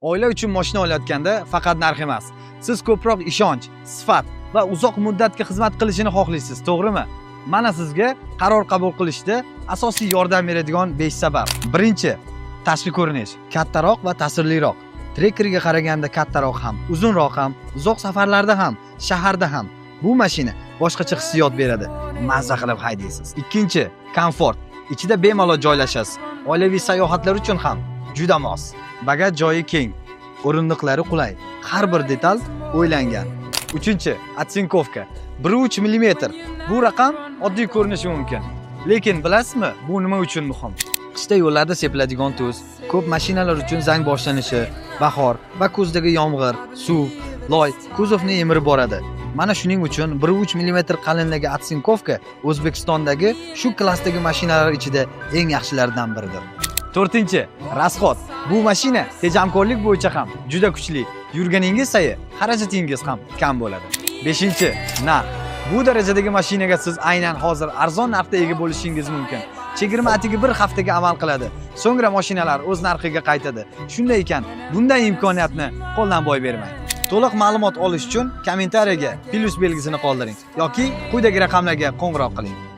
Oila uchun mashina olayotganda faqat narx emas, siz ko'proq ishonch, sifat va uzoq muddatga xizmat qilishini xohlaysiz, to'g'rimi? Mana sizga qaror qabul qilishda asosiy yordam beradigan 5 sabab. Birinchi, tashqi ko'rinish, kattaroq va ta'sirliroq. Trekkerga qaraganda kattaroq ham, uzunroq ham, uzoq safarlarda ham, shaharda ham bu mashina boshqacha hissiyot beradi. Mazza qilib haydaysiz. Ikkinchi, komfort. Ichida bemalol joylashasiz. Oilaviy sayohatlar uchun ham juda mos. Bagaj joyi keng, o'rindiqlari qulay, har bir detal o'ylangan. Uchinchi, otsinkovka. 1.3 mm. Bu raqam oddiy ko'rinishi mumkin. Lekin bilasizmi, bu nima uchun muhim? Qishda yo'llarda sepiladigan tuz, ko'p mashinalar uchun zang boshlanishi, bahor va kuzdagi yomg'ir, suv, loy kuzovni emirib boradi. Mana shuning uchun 1.3 mm qalinligi otsinkovka O'zbekistondagi shu klassdagi mashinalar ichida eng yaxshilardan biridir. 4. Rasxod. Bu mashina tejamkorlik bo'yicha ham juda kuchli. Yurganingiz sayi xarajatingiz ham kam bo'ladi. 5. Narx. Bu darajadagi mashinaga siz aynan hozir arzon narxda ega bo'lishingiz mumkin. Chegirma atigi bir haftaga amal qiladi. So'ngra mashinalar o'z narxiga qaytadi. Shunday ekan, bunday imkoniyatni qo'ldan boy bermang. To'liq ma'lumot olish uchun kommentariyaga plus belgisini qoldiring yoki quyidagi raqamlarga qo'ng'iroq qiling.